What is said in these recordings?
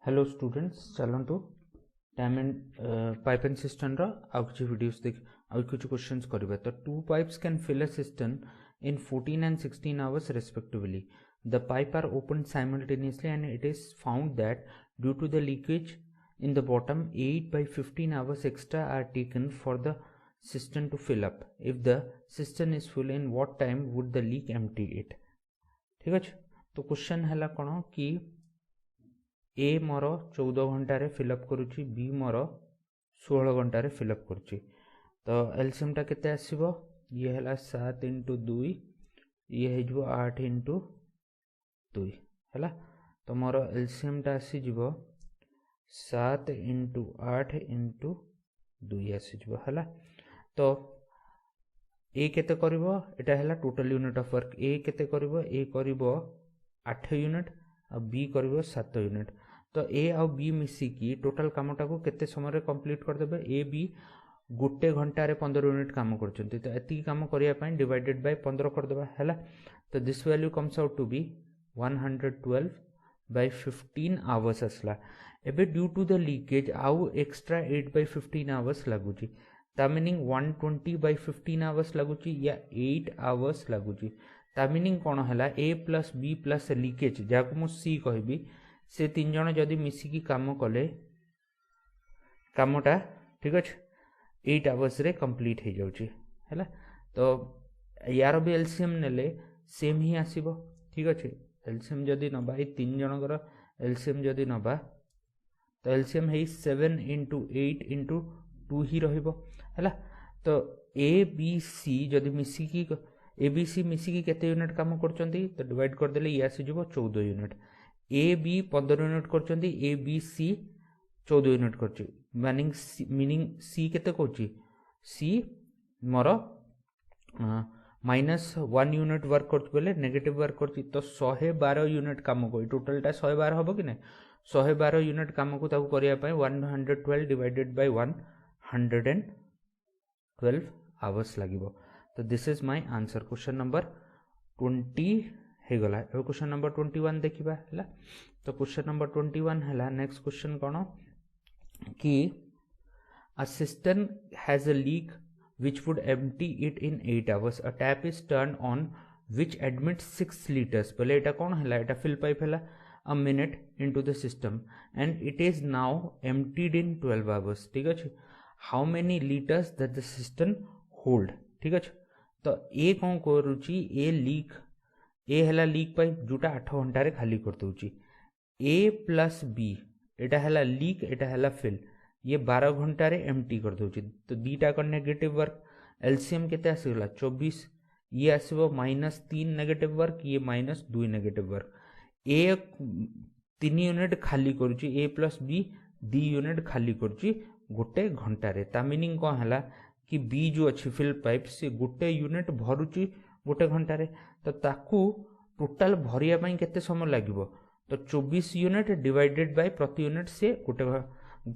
Hello students, चलतु time and pipe and cistern आउ किसी वीडियोस देख आउ कुछ क्वेश्चंस करिवे। तो two pipes can fill a cistern in 14 and 16 hours respectively. The pipe are opened simultaneously and it is found that due to the leakage in the bottom, 8 by 15 hours extra are taken for the cistern to fill up. If the cistern is full, in what time would the leak empty it? ठीक अच्छे। तो question है कौन कि ए मोर 14 घंटे fill up करुच्ची, be more 16 घंटे fill up करुच्ची। तो LCM टा केते आसीबो? ये है 7 इंटू 2 ये हो 8 इंटू 2 है। तो मोर एलसीएम टा आसीज 7 इंटू 8 इंटू 2 आसीज है। तो ए केते करिवो? एटा है टोटल यूनिट ऑफ वर्क। ए केते करिवो? ए करिवो 8 यूनिट और बी करिवो 7 यूनिट। तो ए और बी मिसिकी टोटल कामटा को केते समय कंप्लीट कर देबे? ए बी गोटे घंटे 15 यूनिट काम करछंती। तो एति काम करिया पई डिवाइडेड बाय 15 कर देबा हैला। तो this value comes out to be 112 by 15 hours असला। एबे ड्यू टू द लीकेज आउ एक्स्ट्रा 8 by 15 आवर्स लागुची। ता मीनिंग 120 by 15 आवर्स लागुची या 8 आवर्स लागुची। ता मीनिंग कोन हला? ए प्लस बी प्लस लीकेज जाको मु सी कहबी, से तीन जण जदी मिसिकी काम कले कामटा ठीक अछि 8 आवर्स रे कंप्लीट हो जाउची हैला। तो यार भी एलसीएम नेले सेम ही आसीबो। ठीक अछि। एलसीएम जदी नबा ए तीन जनकर एलसीएम जदी नबा तो एलसीएम है 7 इंटू 8 इंटू 2 ही रहिबो हैला। तो ए बी सी जदी मिसिकी ए बी सी मिसिकी केते यूनिट काम करचंती? तो डिवाइड कर देले ये आसी जबो 14 यूनिट। ए बी 15 यूनिट करचंती, ए बी सी 14 यूनिट करची। मीनिंग सी केते कोची? सी मोर -1 यूनिट वर्क करछ बोले नेगेटिव वर्क करची। तो 112 यूनिट काम को टोटल टा 112 हबो कि नै? 112 यूनिट काम को ताकू करिया पय 112 डिवाइडेड बाय 112 आवर्स लागिबो। तो this is my answer. Question number 20 हे गला। ए क्वेश्चन नंबर 21 देखिबा हैला। तो क्वेश्चन नंबर 21 हैला। नेक्स्ट क्वेश्चन कोन कि a cistern has a leak which would empty it in 8 hours. A tap is turned on which admits 6 liters. पहले एटा कौन है? एटा fill pipe है a minute into the system and it is now emptied in 12 hours. ठीक है। How many liters does the cistern hold? ठीक है। तो ए कौन करुची? ए लीक ए है लीक पाइप जोटा 8 घंटे खाली कर दूची। ए प्लस बी एटा है लीक, एटा है फिल, ये 12 घंटे एमटी कर दूची। तो दीटा का नेगेटिव वर्क एलसीएम केते आसीगला 24, ये आसीबो -3 नेगेटिव वर्क, ये -2 नेगेटिव वर्क। ए 3 यूनिट खाली करुची, ए प्लस बी 2 यूनिट खाली करुची गोटे घंटे। ता मीनिंग कौन है कि बी जो अच्छी फिल पाइप से गोटे यूनिट भरुची गोटे घंटे। तो ताकू टोटाल भरिया पई केते समय लागिबो? तो 24 यूनिट डिवाइडेड बाय प्रति यूनिट से गोटे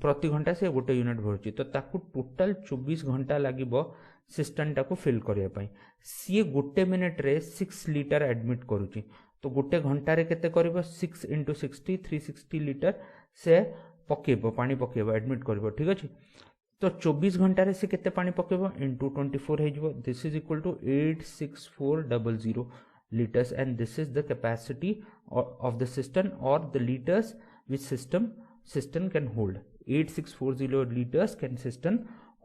प्रति घंटा से गोटे यूनिट भरुची। तो ताकू टोटाल 24 घंटा लागिबो सिस्टम टाको फिल करिया पई। सी गोटे मिनिट रे 6 लीटर एडमिट करुची। तो गोटे घंटा रे केते करिवो? 6 इंटू 60 360 लीटर से पकेबो, पानी पकेबो, एडमिट करिवो। ठीक अछि। तो 24 घंटा रे से केते पानी पकेबो? इंटू 24 हे जिवो। This is equal to 86400 liters and this is the capacity of the cistern or the liters which cistern can hold. 8640 liters can cistern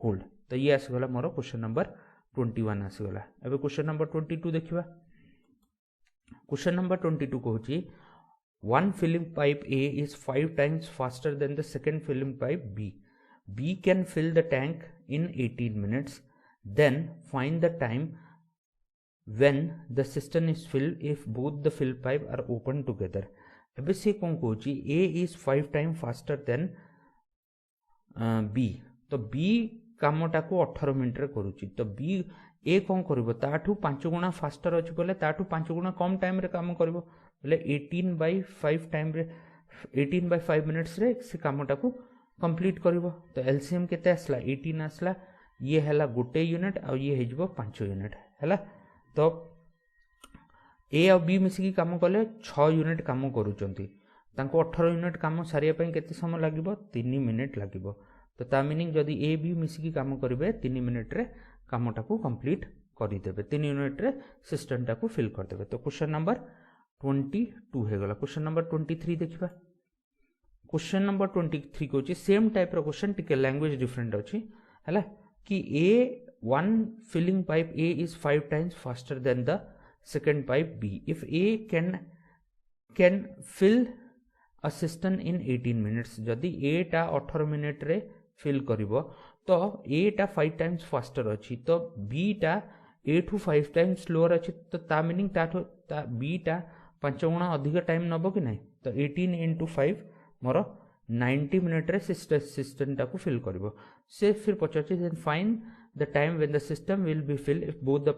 hold. तो ये आसीगला मोर क्वेश्चन नंबर 21 आसीगला। एबे क्वेश्चन नंबर 22 देखिबा। Question number 22 कहूची one filling pipe A is 5 times faster than the second filling pipe B. B can fill the tank in 18 minutes. Then find the time when the cistern is filled if both the fill pipe are open together. एबे से कौन कहूची A is 5 times faster than B. तो B कामटा को 18 minute रे करूची। तो B A कौन करिवो? ताठू 5 गुणा फास्टर अछि बोले ताठू 5 गुणा कम टाइम रे काम करिवो बोले 18/5 टाइम रे 18/5 मिनिट्स रे से कामटा को कंप्लीट करिवो। तो एलसीएम केते आसला? 18 आसला। ये हैला गोटे यूनिट और ये हे जिवो 5 यूनिट हैला। तो ए और बी मिसिकी काम कले 6 यूनिट काम करूचंती। तांको 18 यूनिट काम सारिया पई केते समय लागिबो 3 मिनिट लागिबो तो ता मीनिंग जदी ए बी मिसिकी काम करिवे 3 मिनिट रे कामटा को कंप्लीट करि देबे 3 यूनिट रे सिस्टम टा को फिल कर देबे। तो क्वेश्चन नंबर 22 हे गला। क्वेश्चन नंबर 23 देखिबा। क्वेश्चन नंबर 23 को सेम टाइप रो क्वेश्चन टिके लैंग्वेज डिफरेंट अछि हला कि A one filling pipe A is 5 times faster than the second pipe B if A can fill a cistern in 18 minutes जदि A टा 18 minute रे फिल करिवो तो ए टा 5 टाइम्स फास्टर अछि तो बी टा ए टू 5 टाइम्स स्लोअर अछि तो ता मीनिंग ता बी टा 5 गुणा अधिक टाइम नबो कि नहीं तो 18 into 5 मोर 90 मिनिट रे सिस्टम टा को फिल करिवो से फिर पचाछि then find the time when the cistern will be fill if both the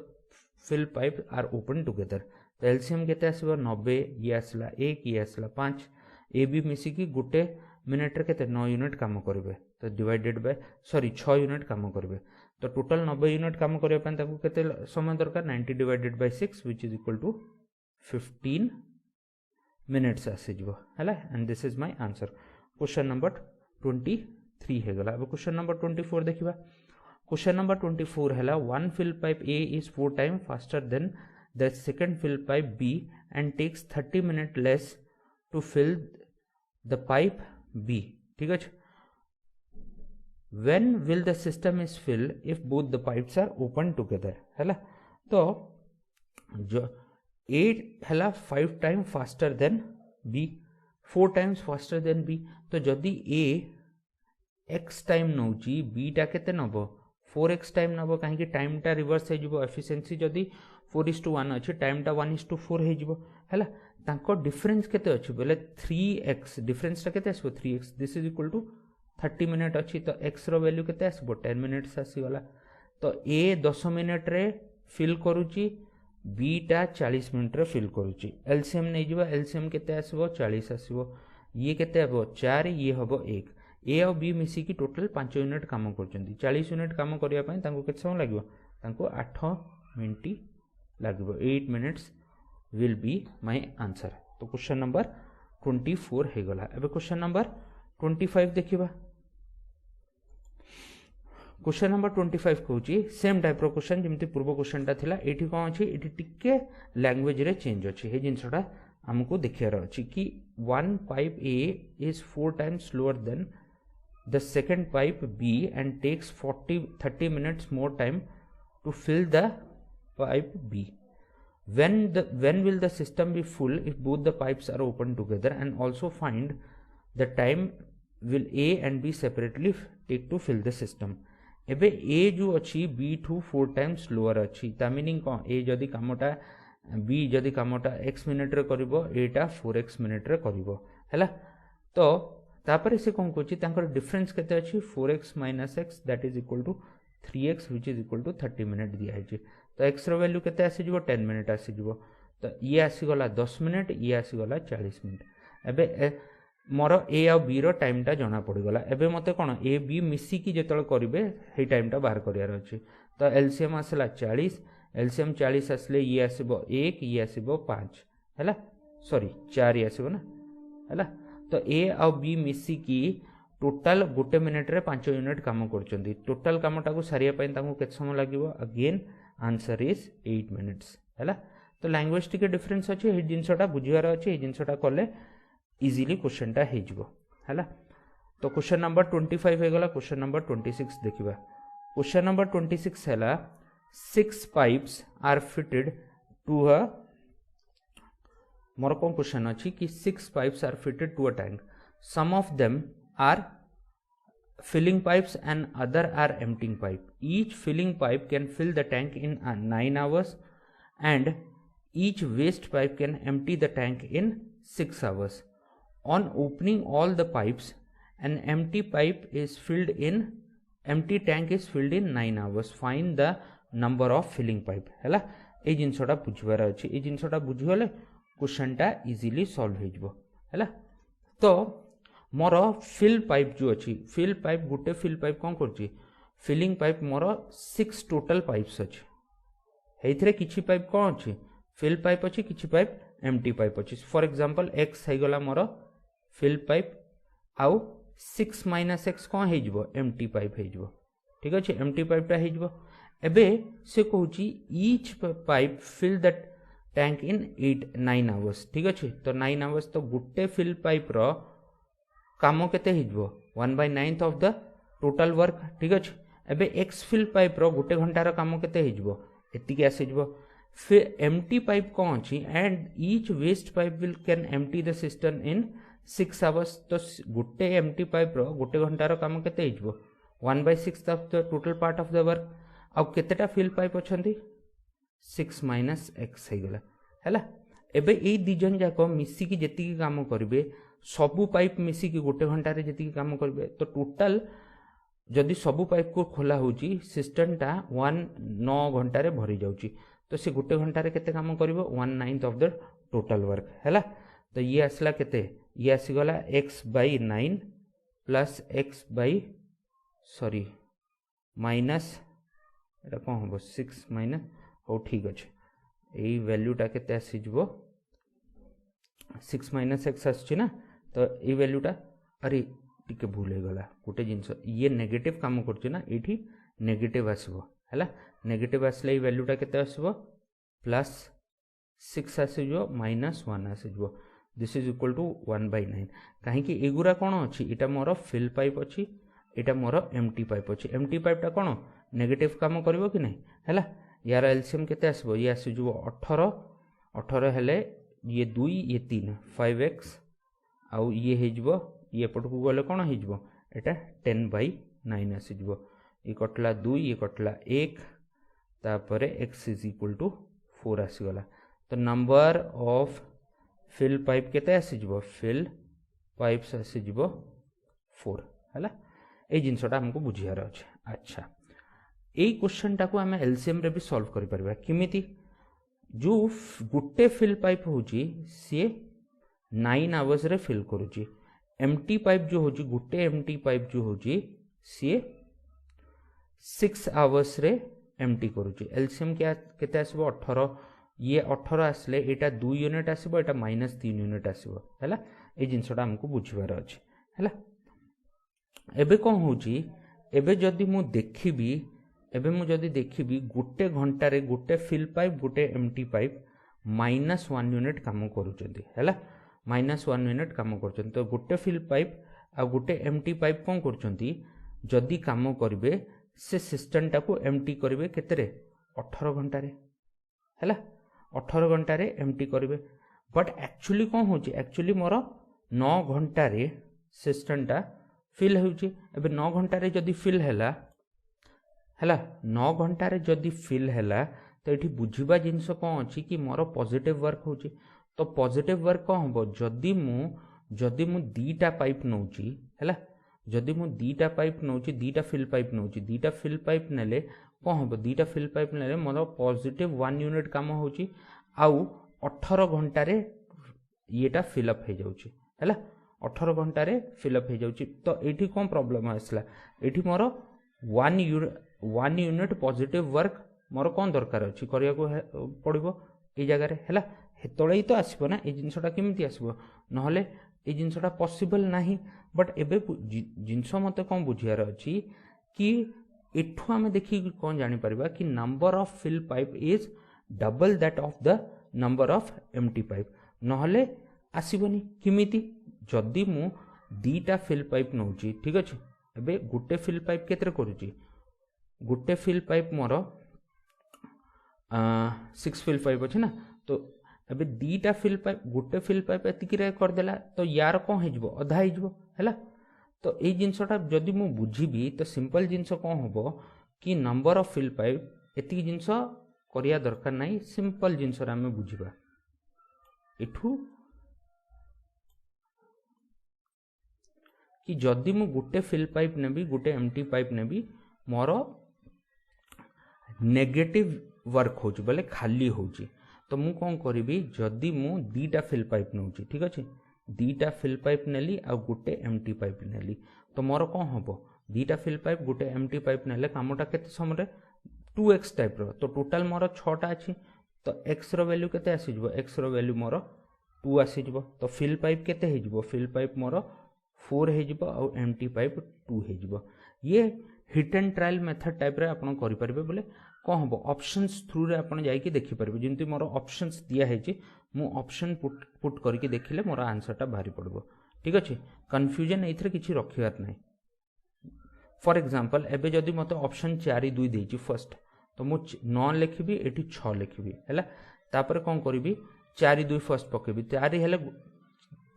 fill pipe are open together तो एलसीएम केते आसीबो 90 ये आसला 1 ये आसला 5 ए बी मिसिकी गोटे मिनिट रे केते 9 यूनिट काम करिवे तो डिवाइडेड बाय 6 यूनिट काम करिवे तो टोटल 90 यूनिट काम करिया पन ताकू केते समय दरकार 90 divided by 6 which is equal to 15 minutes आसी जिवो हला and this is my answer. Question number 23 हे गला। अब क्वेश्चन नंबर 24 देखिबा। क्वेश्चन नंबर 24 हला one fill pipe A is 4 time faster than the second fill pipe B and takes 30 minute less to fill the pipe B ठीक है। when will the system is fill if both the pipes are open together है तो जो A है 5 time faster then B 4 times faster then B तो जदि A x time नौची B टा केते नबो 4x टाइम नबो कहीं टाइम टा रिवर्स हे जिवो एफिशिएंसी जदि 4:1 अछि टाइम टा 1:4 हे जिवो हैला तांको डिफरेंस केते अछि बोले 3x डिफरेंस टा केते आसबो 3x this is equal to 30 minute अच्छी तो x रो वैल्यू केते आसबो 10 मिनिट्स आसीगला तो a 10 मिनिट रे फिल करूची b टा 40 मिनिट रे फिल करूची एलसीएम नै जिवो एलसीएम केते आसबो 40 आसीबो ये केते हबो 4 ये हबो 1 a और b मिसी की टोटल 5 यूनिट काम करचंदी 40 यूनिट काम करिया पई तांको केते समय लागिवो तांको 8 मिनिट लागिवो 8 minutes will be my answer. तो क्वेश्चन नंबर 24 हे गला। अब क्वेश्चन नंबर 25 देखिबा। क्वेश्चन नंबर 25 कहूची सेम टाइप रो क्वेश्चन जेमती पूर्व क्वेश्चन टा थिला एठी कोन अछि एठी टिके लैंग्वेज रे चेंज अछि हे जिंसटा हमको देखियार अछि कि one pipe A is 4 times slower than the second pipe B and takes 30 minutes more time to fill the pipe B when will the system be full if both the pipes are open together and also find the time will A and B separately take to fill the system। एबे A जो अच्छी B to 4 times slower अच्छी ता meaning कौन A जदि कामटा B जदि कामटा x minute रे करिवो A टा 4x मिनिट रे करिवो हैला तो तापर से कोन कोची तांकर डिफरेंस केते अछि 4x - x that is equal to 3x which is equal to 30 minute दिया है तो x रो वैल्यू केते आसी जिवो 10 मिनिट आसी जिवो तो ये आसी गला 10 मिनिट ये आसी गला 40 मिनिट एबे मोर ए आ बी रो टाइम टा जाना पड़ गला एबे मते कोन ए बी मिसी की जेतल करिवे हे टाइम टा बाहर करियार अछि तो एलसीएम आसला 40 एलसीएम 40 आसले ये आसीबो 1 ये आसीबो 5 हैला सॉरी 4 ये आसीबो ना हैला तो ए आ बी मिसी की टोटल गोटे मिनिट रे 5 यूनिट काम करचंदी टोटल कामटा को सारिया पई तांको केत समय लागिवो अगेन आंसर इज 8 मिनिट्स हैला तो लैंग्वेज टिके डिफरेंस अछि हे जिंसटा बुझियार अछि हे जिंसटा कले इजीली क्वेश्चन टा हे जिवो हैला तो क्वेश्चन नंबर 25 हे गला। क्वेश्चन नंबर 26 देखिबा। क्वेश्चन नंबर 26 हैला 6 pipes are fitted to a more कोन क्वेश्चन अछि कि 6 pipes are fitted to a tank some of them are filling pipes and other are emptying pipe each filling pipe can fill the tank in 9 hours and each waste pipe can empty the tank in 6 hours on opening all the pipes an empty tank is filled in 9 hours find the number of filling pipe हैला ए जिंसटा बुझिबार अछि ए जिंसटा बुझिगले question टा easily solve हो जिवो हैला तो मोर fill pipe जो अच्छी fill pipe गोटे फिल पाइप कौन कर फिलिंग पाइप मोर 6 टोटल पाइप्स अच्छी हेइथरे किछि पाइप कौन अच्छी फिल पाइप अच्छी किछि पाइप एम्प्टी पाइप अच्छी फॉर एग्जांपल x है गला मोर फिल पाइप आउ 6 माइनस एक्स कौन हो एम्प्टी पाइप हो ठीक अच्छे एम्प्टी पाइपटा हो एबे से कहूँ each pipe fill that tank in 9 hours ठीक अच्छे तो 9 आवर्स तो गोटे फिल पाइप रो काम केते हो 1/9 ऑफ द टोटल वर्क ठीक अच्छे एबे एक्स फिल पाइप रो गोटे घंटार काम केते हो एतिक आसीजो फिर एम्प्टी पाइप कौन अच्छी and each waste pipe will can empty the cistern in 6 hours तो गोटे एम्प्टी पाइप रो गोटे घंटार काम केते हो 1/6 of the total part of the work आउ केतेटा फिल पाइप अच्छी 6 माइनस एक्स हो गला हैला एबे ए दी जन जाक मिसिकी जेतिकी काम करिवे सबु पाइप मिसिकी गोटे घंटारे जेतिकी काम करिवे तो टोटल जदि सबु पाइप को खोला होची सिस्टमटा 9 घंटारे भरी जाउची तो से गोटे घंटारे केते काम करिवो 1/9 ऑफ द टोटल वर्क हैला तो ये आसला केते ये आसीगला x/9 प्लस माइनस एटा कौन हम 6 माइनस हो ठीक अच्छे यही वैल्यूटा केते आसीजो 6 माइनस एक्स आसछि ना तो ये वैल्यूटा अरे टिके भूल हो गला गोटे जिनस ये नेगेटिव काम करछि ना एठी नेगेटिव आसीबो हैला नेगेटिव आसले ये वैल्यूटा केते आसीबो प्लस 6 आसीजो माइनस 1 आसीजो दिस इज इक्वल टू 1/9 कहीं कि एगुरा कौन अच्छी इटा मोर फिल पाइप अच्छी इटा मोर एम्प्टी पाइप अच्छी एम्प्टी पाइपटा कौन नेगेटिव काम करिवो कि नहीं हैला यार एलसीएम केते आसीबो ये आसीजो 18 हेले ये 2 ये 3 5x आउ ये हेजबो ये पट को गले कौन हेजबो एटा 10/9 आसीजबो ये कटला 2 ये कटला 1 तापरे x इज इक्वल टू 4 आसीगला तो नंबर ऑफ फिल पाइप केते आसीजबो फिल पाइप्स आसीजबो 4 हैला ए जिनसटा हमको बुझियार अछि अच्छा ए क्वेश्चन टाको आम एलसीएम रे भी सॉल्व करि परबा किमिति जो गुटे फिल पाइप होची सी 9 आवर्स रे फिल करूची एम्प्टी पाइप जो होची गुटे एम्प्टी पाइप जो होची सी 6 आवर्स रे एम्प्टी करूची एलसीएम क्या केते आसीबो 18 ये 18 आसले एटा 2 यूनिट आसीबो एटा -3 यूनिट आसीबो हैला ए जिनसटा हमको बुझिबार अछि हैला एबे कोन होची एबे जदी मु देखिबी एबे मु जदी देखिबी गोटे घंटारे गोटे फिल पाइप गोटे एम्प्टी पाइप -1 यूनिट काम करूचंती हैला -1 यूनिट काम करूचंती तो गोटे फिल पाइप आ गोटे एम्प्टी पाइप कोन करूचंती जदी काम करिवे से सिस्टम टाको एम्प्टी करिवे केतरे 18 घंटारे हैला 18 घंटारे एम्प्टी करिवे बट एक्चुअली कोन होची एक्चुअली मोर 9 घंटारे सिस्टमटा फिल होची एबे 9 घंटारे जदी फिल हैला 9 घंटारे जदी फिल हैला तो ये बुझा जिनस कौन अच्छी कि मोर पॉजिटिव वर्क होची तो पॉजिटिव वर्क कौन हम जदि मु दीटा पाइप नौची हैला जदि मु दीटा पाइप नौची दीटा फिल पाइप नौची दीटा फिल पाइप नेले कौन हम दीटा फिल पाइप नेले मोर पॉजिटिव 1 यूनिट काम होची आउ 18 घंटारे येटा फिलअप हो जाउची हैला 18 घंटारे फिलअप हो जाउची तो एठी कौन प्रॉब्लम आसला एठी मोर 1 यूनिट पॉजिटिव वर्क मोर कौन दरकार अच्छी करिया को पड़िबो ए जगह रे हैला हेतळे तो आसीबो ना ए जिंसटा केमिति आसीबो नहले ए जिंसटा पॉसिबल नाही बट एबे जिंस मते कौन बुझियार अछि कि एठु आमे देखि कौन जानि परबा कि number of fill pipe is double that of the number of empty pipe नहले आसीबोनी किमिति जदी मु दीटा फिल पाइप नौची ठीक अछि एबे गुटे फिल पाइप केतरे करूची गुटे फिल पाइप मोर 6 फिल पाइप अच्छे ना तो अबे दीटा फिल पाइप गुटे फिल पाइप एतिकी रे कर देला तो यार कौन हेजबो अधा हेजबो हैला तो ए जिंसटा जदी मु बुझिबी तो सिंपल जिंस कौन होबो कि नंबर ऑफ फिल पाइप एतिकी जिंस करिया दरकार नाही सिंपल जिंस रा हमें बुझिबा एठू कि जदी मु गुटे फिल पाइप नेबी गुटे एम्प्टी पाइप नेबी मोर नेगेटिव वर्क होची बोले खाली होची तो मु कौन करी जदि मु दीटा फिल पाइप नौची ठीक अच्छे दीटा फिल पाइप नेली आ गुटे एम्प्टी पाइप नेली तो मोर कौन हम दीटा फिल पाइप गुटे एम्प्टी पाइप नेले कामटा केते समय 2x टाइप रो तो टोटल मोर 6टा अच्छी तो x रो वैल्यू केते आसीजबो x रो वैल्यू मोर 2 आसीजिवो तो फिल पाइप केते हेजिवो फिल पाइप मोर 4 हेजिवो आ एम्प्टी पाइप 2 हेजिवो ये hit and trial method type रे आपण करि परबे बोले कौन हम ऑप्शंस थ्रू रे आपण जाई देखि परबे जेंति मोर ऑप्शंस दिया है मु ऑप्शन पुट करके देखिले मोर आंसर टा बाहरी पड़बो ठीक अच्छे कन्फ्यूजन एथरे किछि रखियार नै फॉर एग्जांपल एबे जदि मते ऑप्शन 4 2 देछि फर्स्ट तो मु 9 लिखिबी एठी 6 लिखिबी हैला तापर कोन करबी 4 2 फर्स्ट पकेबी 4 हेले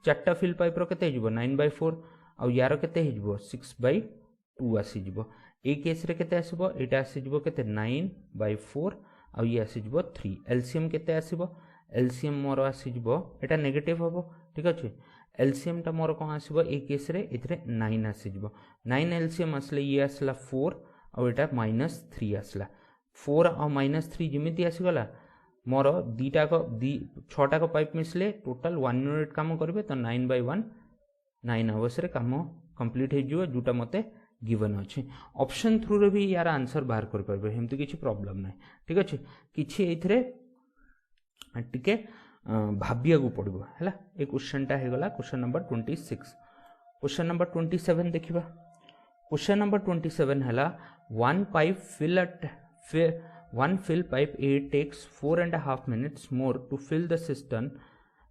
चारटा फिल पाइप रो केते हिजबो 9/4 आ यार केते हिजबो 6/2 आसी जिवो ए केस रे केते आसीबो एटा आसी जिवो केते 9/4 आ ये आसी जिवो 3 एलसीएम केते आसीबो एलसीएम मोर आसी जिवो एटा नेगेटिव हबो ठीक अछि एलसीएम टा मोर कोन आसीबो ए केस रे इथरे 9 आसी जिवो 9 एलसीएम असले ये आसला 4 आ एटा -3 आसला 4 आ -3 जिमिति आसी गला मोर दीटा को 6टा को पाइप मिसले टोटल 1 यूनिट काम करबे तो 9/1 9 अवश्य काम कंप्लीट हे जिवो जोटा मते गिवन अछि ऑप्शन थ्रू रे भी यार आंसर बाहर कर परबे हेमति किछि प्रॉब्लम नै ठीक अछि किछि एथरे टिके भाबिया को पड़बो हैला ए क्वेश्चन टा हे गला क्वेश्चन नंबर 26 क्वेश्चन नंबर 27 देखिबा क्वेश्चन नंबर 27 हैला one fill pipe A takes 4.5 minutes more to fill the cistern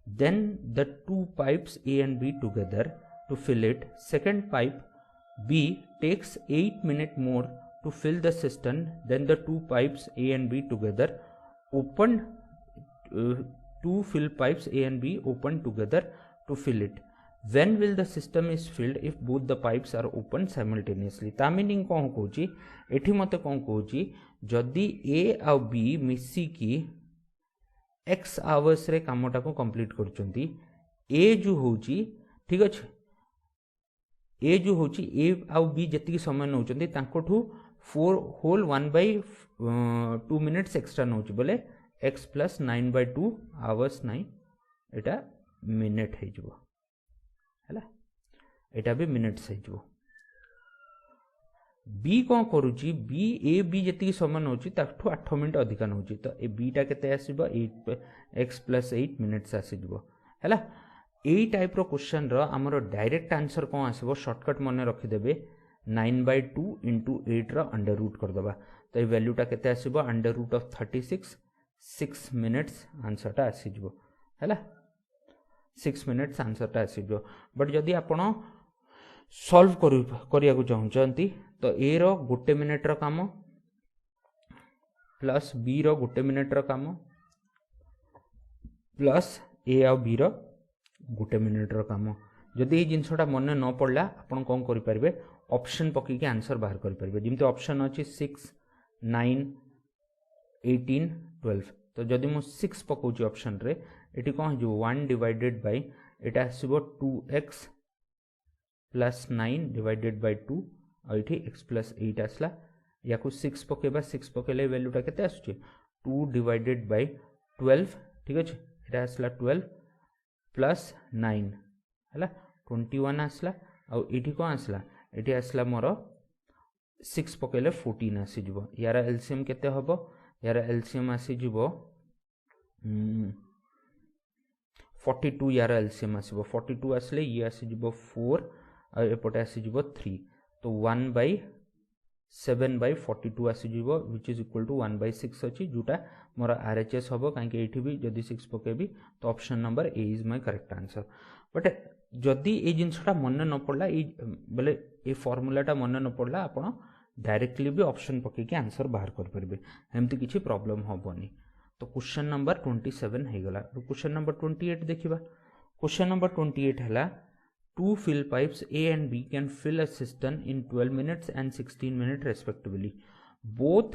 than the two pipes A and B together to fill it. Second pipe B takes 8 minutes more to fill the cistern than the two pipes A and B together. Open two fill pipes A and B open together to fill it. When will the system is filled if both the pipes are open simultaneously? ता meaning कौन कहूची एठी मते कौन कहूची जदि A uh B मिसी की x hours रे कामटा को कंप्लीट करचंती A जो होची ठीक अछि A जो होची A आ B जति समय नउचंती तांकोठू 4 होल 1/2 मिनिट्स एक्स्ट्रा नउची बोले x + 9/2 आवर्स 9 एटा मिनिट हे जबो हैला एटा भी मिनिट्स हे जबो B कौन करूची B A B जति समय नउची ताठू 8 मिनिट अधिक नउची तो ए B टा केते आसीबो 8x + 8 मिनिट्स आसीबो हैला एई टाइप रो क्वेश्चन रो हमरो डायरेक्ट आंसर कौन आसीबो शॉर्टकट मने रखि देबे 9/2 * 8 रो अंडर रूट कर दबा तो ए वैल्यू टा केते आसीबो √36 6 मिनिट्स आंसर टा आसी जबो हैला 6 मिनिट्स आंसर टा आसी जबो बट जदी आपण सॉल्व करिया को चाहउचंती तो ए रो 1 मिनिट रो काम प्लस बी रो 1 मिनिट रो काम प्लस ए आ बी रो 1 मिनिट रो काम जदी ए जिंसटा मन न पड़ला आपण कोन करि परबे ऑप्शन पकी के आंसर बाहर करि परबे जिमते ऑप्शन अछि 6 9 18 12 तो जदि मु 6 पकोची ऑप्शन रे एटी कोन जो 1 divided by Etah आसीबो 2x + 9 divided by 2 आ एठी x + 8 आसला याकू 6 पकेबा 6 पकेले वैल्यू टा केते आसुची 2 डिवाइडेड बाय 12 ठीक अछि एटा आसला 12 + 9 हला 21 आसला आ एठी कोन आसला एठी आसला मोर 6 पकेले 14 आसी जिवो यार एलसीएम केते हबो यार एलसीएम आसी जिवो 42 यार एलसीएम आसीबो 42 आसले ये आसी जिवो 4 आ एपटे आसी जिवो 3 तो 1/7/42 आसी जिवो व्हिच इज इक्वल टू 1/6 अछि जोटा मोर आरएचएस हबो काहे कि एठी भी जदी 6 पकेबी तो option number A is my correct answer but जदी ए जिंसटा मन न पड़ला ए बोले ए फार्मूलाटा मन न पड़ला आपण डायरेक्टली भी ऑप्शन पके के आंसर बाहर कर परबे हेमति किछि प्रॉब्लम होबोनी तो क्वेश्चन नंबर 27 हे गला क्वेश्चन नंबर 28 देखिबा क्वेश्चन नंबर 28 हला two fill pipes A and B can fill a cistern in 12 minutes and 16 minutes respectively both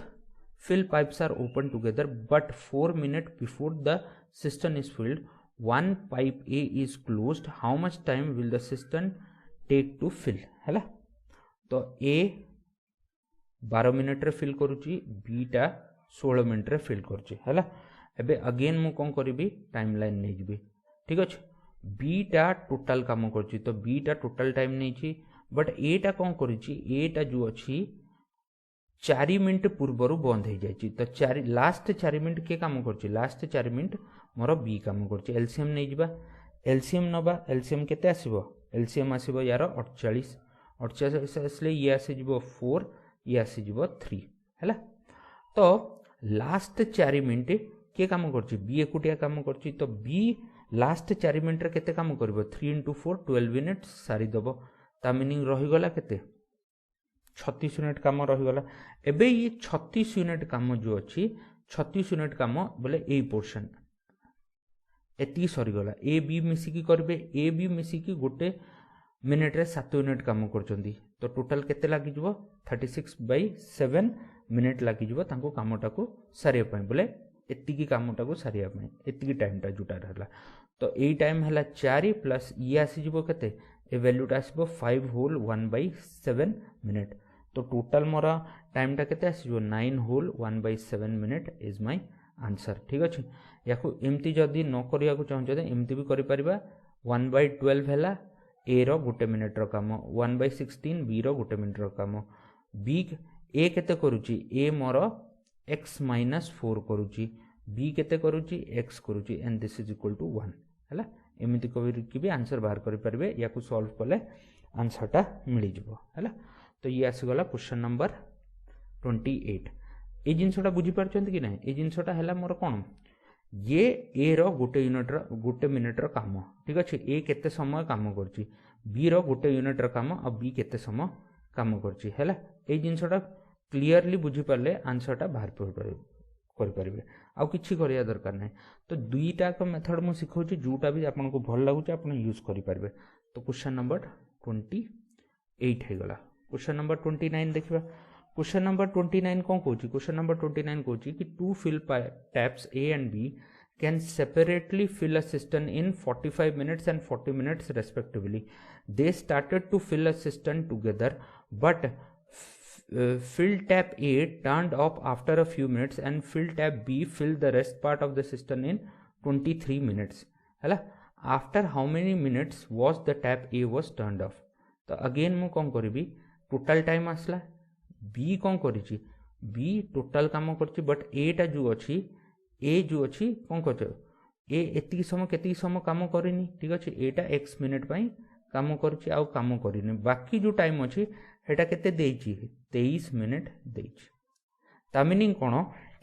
fill pipes are open together but 4 minutes before the cistern is filled one pipe A is closed how much time will the cistern take to fill हला तो A 12 minute रे fill करूची B टा 16 minute रे fill करूची हला एबे again मु कोन करबी टाइमलाइन नै जिबी ठीक अछि B टा टोटल काम करूची तो B टा टोटल टाइम नै छी बट A टा कोन करूची A टा जो अछि 4 मिनट पूर्वरु बंद हे जायची तो 4 लास्ट 4 मिनट के काम करूची लास्ट 4 मिनट मोर B काम करूची एलसीएम नै जिबा एलसीएम नबा एलसीएम केते आसीबो एलसीएम आसीबो यार 48 48 आसले ये आसीजिबो 4 ये आसीजिबो 3 हैला। तो लास्ट 4 मिनिट किए काम करछि बी एकुटिया काम करछि तो बी लास्ट 4 मिनिट रे केते काम करबो 3 × 4 12 मिनिट सारी दबो ता मीनिंग रही गला केते 36 यूनिट काम रही गला। एबे ये 36 यूनिट काम जो अछि 36 यूनिट काम बोले ए पोर्शन एति सरी गला ए बी मिसिकी करबे ए बी मिसिकी गोटे मिनिट रे 7 यूनिट काम करचंदी तो टोटल केते लागि जबो 36/7 मिनिट लागि जबो तांको कामटा को सारिया पय बोले एतिकी कामटा को सारिया पय एतिकी टाइमटा जुटा रहला। तो ए टाइम हला 4 प्लस ई आसी जबो केते ए वैल्यूटा आसीबो 5 होल 1/7 मिनिट तो टोटल मोरा टाइमटा केते आसीबो 9 whole 1/7 minute is my answer. ठीक अछि याकू एमती जदी न करिया को चाहौ जदे एमती भी करि परिबा 1/12 हैला ए रो गोटे मिनिट रो काम 1/16 बी रो गोटे मिनिट रो काम बी ए केते करूची ए मोर x - 4 करूची बी केते करूची x करूची and this is equal to 1 हैला। एमिति कि भी आंसर बाहर करि परबे याकू सॉल्व कले आंसरटा मिली जबो हैला। तो ये आसी गला क्वेश्चन नंबर 28 ए जिनसटा बुझी पारछंती कि नै ए जिनसटा हैला मोर कोन ये ए रो गोटे यूनिट रो गोटे मिनिट रो काम ठीक अछि ए केते समय काम करची बी रो गोटे यूनिट रो काम आ बी केते समय काम करची हैला। ए जिनसटा क्लियरली बुझी पारले आंसरटा बाहर कर परिबे आ किछि करिया दरकार नै। तो दुईटा को मेथड मु सिखौची जोटा भी आपन को भल लागुची आपन यूज करि पारबे। तो क्वेश्चन नंबर 28 हे गला। क्वेश्चन नंबर 29 देखिबा। क्वेश्चन नंबर 29 कौन कहूँ क्वेश्चन नंबर 29 कहूँ कि two fill taps A and B can separately fill a cistern in 45 minutes and 40 minutes respectively. They started to fill a cistern together but fill tap A turned off after a few minutes and fill tap B filled the rest part of the cistern in 23 minutes. हैला after how many minutes was the tap A was turned off. तो again मु कौन करी total time आसला B कौन करी B total काम करची बट ए टा जो अच्छी ए जो अच्छी कौन कर ए एति समय केति समय काम करिनी ठीक अच्छे एटा एक्स मिनिट पाई काम करची आउ काम करिनी बाकी जो टाइम अच्छी हेटा केते देइची 23 मिनिट देइची ता मीनिंग कोन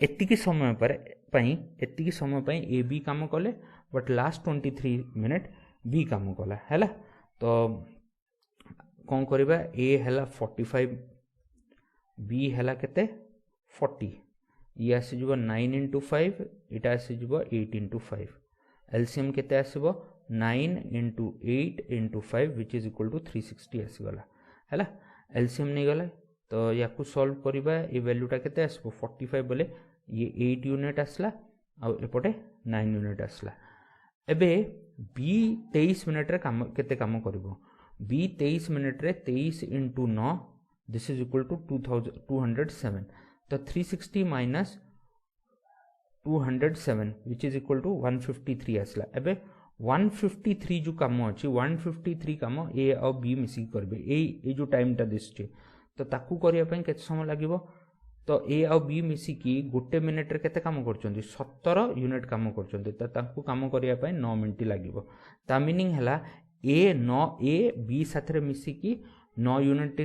एतिकी समय पर पाई एतिकी समय पाई ए बी काम कले बट लास्ट 23 मिनिट बी काम कला हैला। तो कौन करिबा ए हैला 45 बी हैला केते 40 ये आसीजो 9 × 5 इटा आसीजो 8 × 5 एलसीएम केते आसीबो 9 × 8 × 5 विच इज इक्वल टू 360 आसीगला हैला। एलसीएम नहीं गला तो याकू सॉल्व करिबा ए वैल्यूटा केते आसीबो 45 बोले ये 8 यूनिट आसला आ एपटे 9 यूनिट आसला। एबे बी 23 मिनिट रे काम केते काम करिवो बी 23 मिनिट रे 23 × 9 दिस इज इक्वल टू 207 तो 360 minus 207 which is equal to 153 आसला। एबे 153 जो काम अच्छी 153 काम ए और बी मिसिक करबे ए जो टाइम टा दिसचे तो ताकू करिया पय केते समय लागिवो तो ए और बी मिसिकी गोटे मिनिट रे केते काम करचंदी 17 यूनिट काम करचंदी तो ताकू काम करिया पय 9 मिनिट लागिवो ता मीनिंग हला ए बी साथरे मिसिकी 9 यूनिट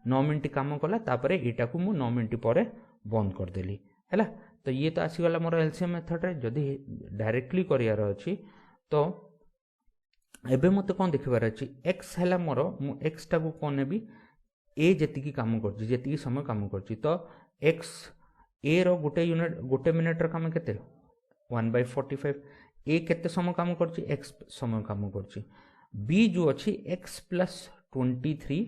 9 मिनिट काम कला तापरे एटा को मु 9 मिनिट परे बंद कर देली हैला। तो ये तो आसी गला मोर एलसीएम मेथड रे जदी डायरेक्टली करियार अछि तो एबे मते कोन देखिबार अछि x हैला मोर मु x टा को कोन नेबी ए जेति की काम करछि जेति की समय काम करछि तो x ए रो गोटे यूनिट गोटे मिनिट रो काम केते 1/45 ए केते समय काम करछि x समय काम करछि b जो अछि x + 23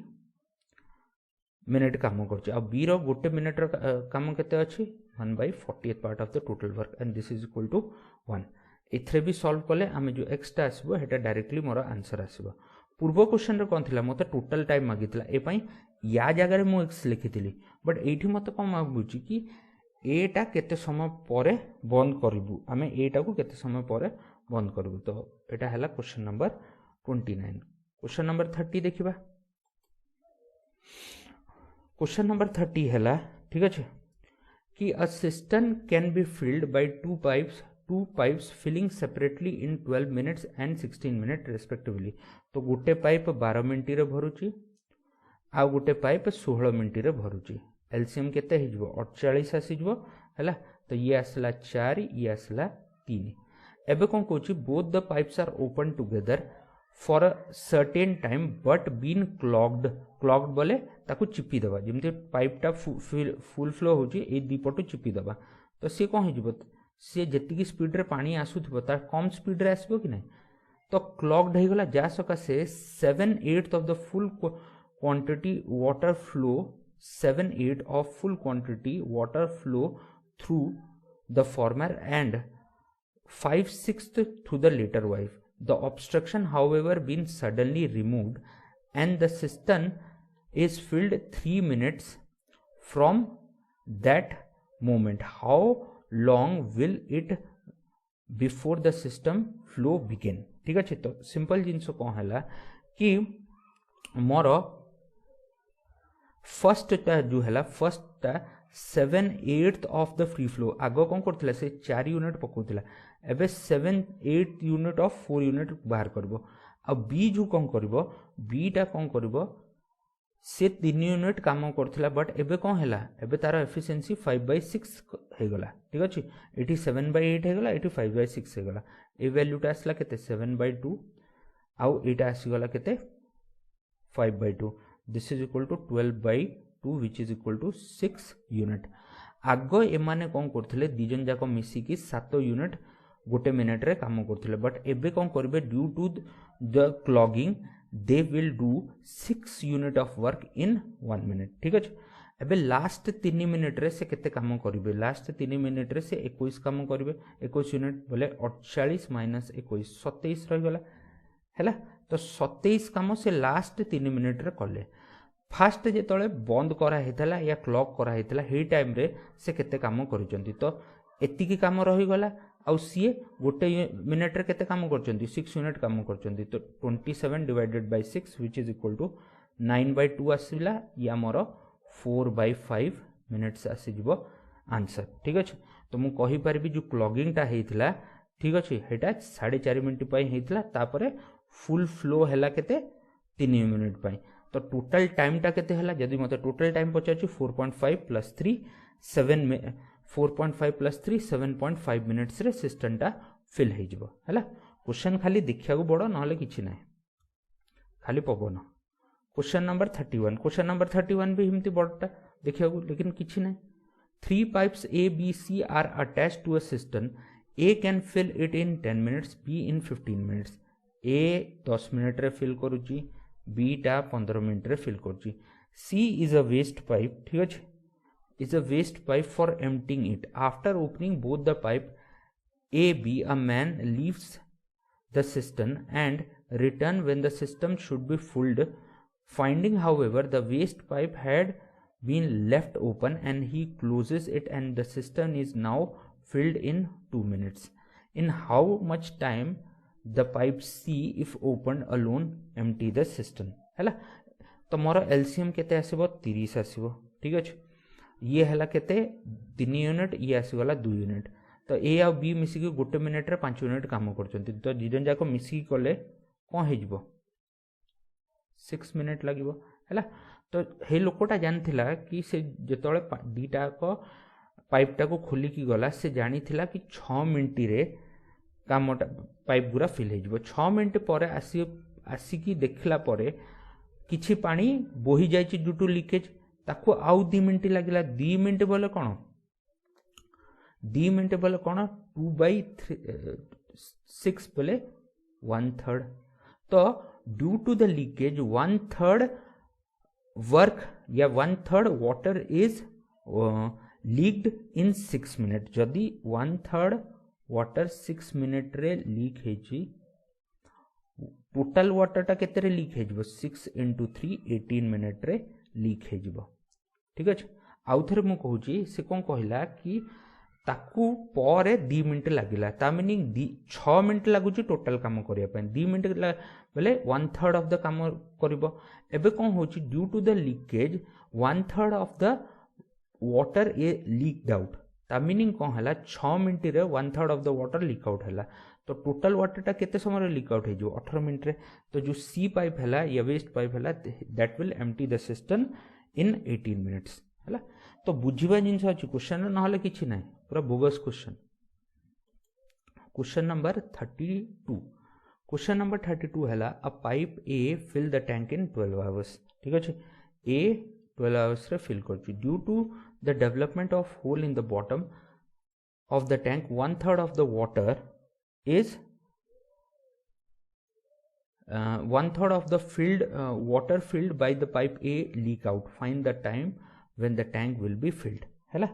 मिनिट काम करछि आ b रो गोटे मिनिट रो काम केते अछि 1/40th part of the total work and this is equal to 1 एथरे भी सॉल्व कले आमे जो x टा आसीबो हेटा डायरेक्टली मोर आंसर आसीबो। पूर्व क्वेश्चन रे कोन थिला मते टोटल टाइम मागितला ए पई या जगह रे मु x लिखिथिली बट एठी मते कोन मागुची कि ए टा केते समय परे बंद करबू आमे ए टा को केते समय परे बंद करबू तो एटा हला क्वेश्चन नंबर 29। क्वेश्चन नंबर 30 देखिबा। क्वेश्चन नंबर 30 हला ठीक अछि कि a cistern can be filled by two pipes two pipes filling separately in 12 minutes and 16 minute respectively. तो गोटे पाइप 12 मिनट रे भरुची आ गोटे पाइप 16 मिनट रे भरुची। एलसीएम केते हिजबो 48 आसीजबो हैला। तो ये आसला 4 ये आसला 3। एबे कोन कहूची both the pipes are open together for a certain time but been clogged. Clogged बोले ताकू चिपी दबा जेमते पाइपटा फुल फ्लो होची ए दीपटू चिपी दबा। तो सी कौन हो सी जी स्पीड रे पानी आसुथिबो तार कम स्पीड रे आसबो कि नहीं। तो क्लॉग्ड हो गला जा सकाशे 7/8 of the full quantity water flow 7/8 of full quantity water flow through the former and 5/6 through the latter वाइफ। The obstruction however been suddenly removed and the cistern is filled 3 minutes from that moment. How long will it before the system flow begin? ठीक है। तो simple जिनस कौन है कि मोर फर्स्टा जो है फर्स्टा 7/8 of the free flow आग कौन कर से 4 यूनिट पकाउला एबे 7/8 यूनिट ऑफ 4 यूनिट बाहर करबो। आ बी जो कौन करबो बीटा कौन करबो से 3 यूनिट काम करथिला बट एबे कौन हैला एबे तार एफिशिएंसी 5/6 हे गला। ठीक अछि एठी 7/8 हे गला एठी 5/6 हे गला। ए वैल्यूटा आसला केते 7/2 आउ एटा आसी गला केते 5/2। This is equal to 12/2 which is equal to 6 unit. आग एमाने कौन करथिले दिजन जाक मिसी की 7 यूनिट गोटे मिनिट रे काम करथिले बट एबे कौन करबे due to the clogging they will do 6 unit of work in 1 minute. ठीक अछि एबे लास्ट 3 मिनिट रे से केते काम करिवे लास्ट 3 मिनिट रे से 21 काम करिवे 21 यूनिट बोले 48 - 21 27 रह गला हैला। तो 27 काम से लास्ट 3 मिनिट रे करले। फास्ट जेतले बंद करा हेतला या क्लॉक करा हेतला हे टाइम रे से केते काम करिसंती। तो एतिकी काम रही गला आउ सी गोटे मिनिट रे केते काम करचंती 6 यूनिट काम करचंती। तो 27 divided by 6 which is equal to 9/2 आसीला या मोर 4/5 मिनिट्स आसी जिवो आंसर। ठीक अछि तो मु कहि परबी जो क्लॉगिंग टा हेतला ठीक अछि हेटा 4.5 मिनिट पई हेतला तापरे फुल फ्लो हैला केते 3 मिनिट पई। तो टोटल टाइम टा केते हैला जदी मते टोटल टाइम पचाची 4.5 + 3 7 में 4.5 + 3 7.5 मिनिट्स रे सिस्टम टा फिल हे जिवो हैला। क्वेश्चन खाली देखिया को बडो नहले किछि नै खाली पवन। क्वेश्चन नंबर 31 भी हिमती बडटा देखिया को लेकिन किछि नै। 3 pipes A B C are attached to a cistern. A can fill it in 10 minutes B in 15 minutes। A 10 minute रे फिल करूची B टा 15 मिनिट रे फिल करूची। C is a waste pipe ठीक अछि is a waste pipe for emptying it. After opening both the pipe A B a man leaves the cistern and return when the system should be filled. Finding however the waste pipe had been left open and he closes it and the cistern is now filled in 2 minutes. In how much time the pipe C if opened alone empty the cistern हैला। तो मोर LCM केते आसीबो 30 आसीबो। ठीक अछि ये हैला केते 3 unit ये आसी गला 2 यूनिट। तो ए आ बी मिसी के गोटे मिनिट रे 5 यूनिट काम करचंती। तो जिजन जाको मिसी कले कोन हे जिवो 6 मिनिट लागिवो हैला। तो हे लोकोटा जानथिला कि से जेतोळे दीटा को पाइपटा को खोली की गला से जानी थिला कि 6 मिनिट रे कामटा पाइप गुरा फिल हे जिवो। 6 मिनिट परे आसी की देखला परे किछि पानी बोही जायछि ड्यू टू लीकेज ताको आउ 2 मिनिट लागिला। 2 मिनिट बोले कोन 2 मिनिट बोले कोन 2/6 बोले 1/3। तो due to the leakage 1/3 work या 1/3 water is leaked in 6 minute. जदि 1/3 वाटर 6 मिनिट रे लीक हेछि टोटल वाटर टा केते रे लीक हे जिवो 6 × 3 18 मिनिट रे लीक हे जिवो। ठीक अछि आउ थरे मु कहूची से कोन कहिला कि ताकू परे 2 मिनिट लागिला ता मीनिंग 6 मिनिट लागुची टोटल काम करिया पे 2 मिनिट बेले 1/3 ऑफ द काम करिवो। एबे कोन होची due to the leakage 1/3 of the water ए लीक्ड आउट ता मीनिंग कौन है 6 मिनट रे 1/3 of the water leak out है तो टोटल वाटरटा केते समय लीक आउट हो 18 मिनट रे तो जो सी पाइप है या वेस्ट पाइप है that will empty the cistern in 18 minutes है तो बुझा जिनस अच्छी क्वेश्चन ना कि ना पूरा bogus question. Question number 32 question number 32 है a pipe A fill the tank in 12 hours ठीक अच्छे ए 12 आवर्स रे फिल कर due to the development of hole in the bottom of the tank 1/3 of the water is 1/3 of the filled water filled by the pipe A leak out. Find the time when the tank will be filled. है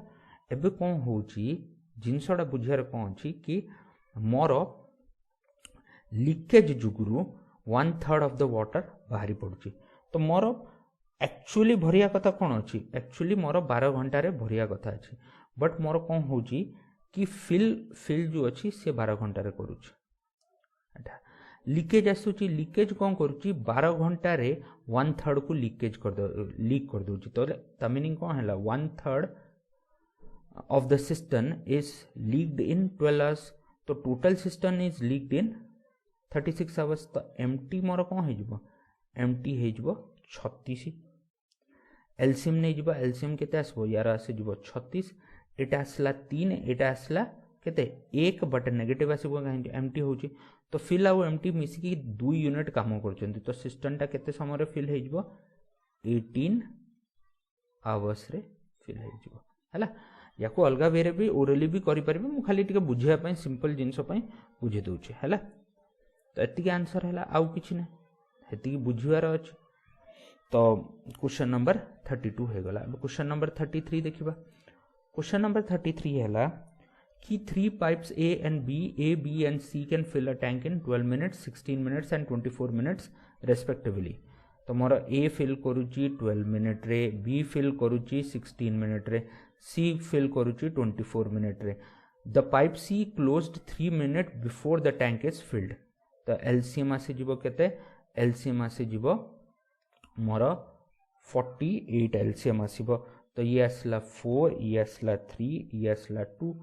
एबे कौन होची जिनसटा बुझार कौन अच्छी कि मोर leakage जुगुरु 1/3 of the water बाहरी पड़ुची तो more actually भरिया कथा कौन अच्छी एक्चुअली मोर 12 घंटा रे भरिया कथा अच्छी बट मोर कौन होची कि फिल जो अच्छी से 12 घंटा रे करूची लीकेज आसूची लीकेज कौन करूची 12 घंटा रे 1/3 को लीक कर दोची तो मीनिंग कौन है 1/3 of the cistern is leaked in 12 hours तो total cistern is leaked in 36 hours तो एमटी मोर कौन हो एमटी हो 36 एलसीएम नहीं जीवा एलसीएम केते आसबो यार आसे जीवो 36 एटा आसला 3 एटा आसला केते 1 बट नेगेटिव आसीबो काहे एमटी होची तो फिल आउ एमटी मिसिकी 2 यूनिट काम करचंती तो सिस्टम टा केते समय रे फिल हे जीवो 18 आवर्स रे फिल हे जीवो हला याको अलगा वेरे भी ओरली भी करि परबे मु खाली टिके बुझिया पय सिंपल जिंसो पय बुझे दोचे हला तो एतिके आंसर हला आउ किछि नै हेतिके बुझिवार अछि तो क्वेश्चन नंबर 32 हे गला क्वेश्चन नंबर 33 देखिबा क्वेश्चन नंबर 33 है कि 3 pipes A and B and C can fill a tank in 12 minutes, 16 minutes and 24 minutes respectively. तो मोर A fill करुची 12 मिनट रे B fill करुची 16 मिनट रे C fill करुची 24 मिनट रे the pipe C closed 3 minutes before the tank is filled. तो LCM आसे जीवो केते LCM आसे जीवो मोर 48 LCM आसीबो तो ये आसला 4 ये आसला 3 ये आसला 2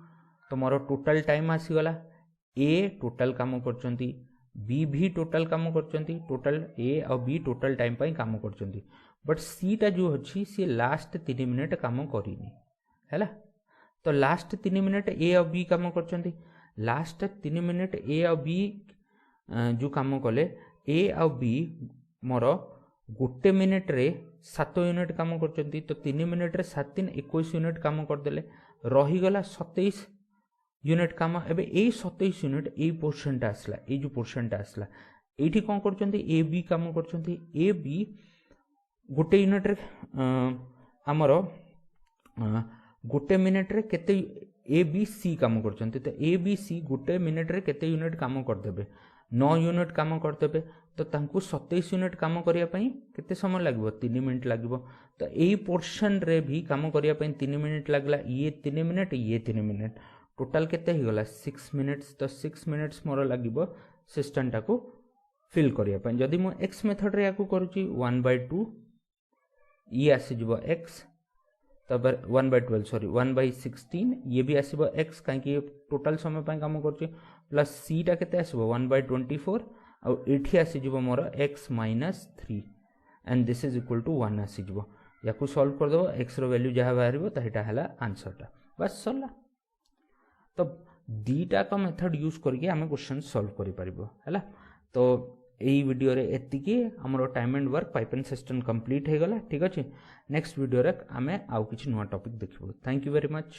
तो मोर टोटल टाइम आसीगला ए टोटल काम करचंती बी भी टोटल काम करचंती टोटल ए और बी टोटल टाइम पाई काम करचंती बट सी टा जो अछि से लास्ट 3 मिनिट काम करिनी हैला तो लास्ट 3 मिनिट ए और बी काम करचंती लास्ट 3 मिनिट ए और बी जो काम कले ए और बी मोर गोटे मिनिट रे 7 यूनिट काम करचंती तो 3 मिनिट रे 7 3 21 यूनिट काम करदेले रहीगला 27 यूनिट काम एबे ए 27 यूनिट ए पोर्शन आसला ए जो पोर्शन आसला एठी कौन करचंती ए बी काम करचंती ए बी गोटे यूनिट रे हमरो गोटे मिनिट रे केते ए बी सी काम करचंती तो ए बी सी गोटे मिनिट रे केते यूनिट काम करदेबे 9 यूनिट काम करदेबे तो तांकु 27 यूनिट काम करिया पई केते समय लागबो 3 मिनिट लागबो तो एई पोर्शन रे भी काम करिया पई 3 मिनिट लागला ये 3 मिनिट ये 3 मिनिट टोटल केते ही गला 6 मिनिट्स तो 6 मिनिट्स मोर लागबो सिस्टम टाको फिल करिया पई जदी मो x मेथड रे याकू करूची 1/2 ये आसी जिवो x तबर 1/12 सॉरी 1/16 ये भी आसीबो x काहे टोटल समय पई काम करची प्लस c टा केते आसीबो 1/24 और एठी आसी जिवो मोर x - 3 and this is equal to 1 आसी जिवो याकू सॉल्व कर दो x रो वैल्यू जहा बाहरिबो तहिटा हला आंसर टा बस सरला तो दीटा का मेथड यूज करके हमें क्वेश्चन सॉल्व करि परिबो हला तो एई वीडियो रे एतिकी हमरो time and work pipe and cistern complete हे गला ठीक अछि नेक्स्ट वीडियो रे हमें आउ किछि नवा टॉपिक देखिबो थैंक यू वेरी मच।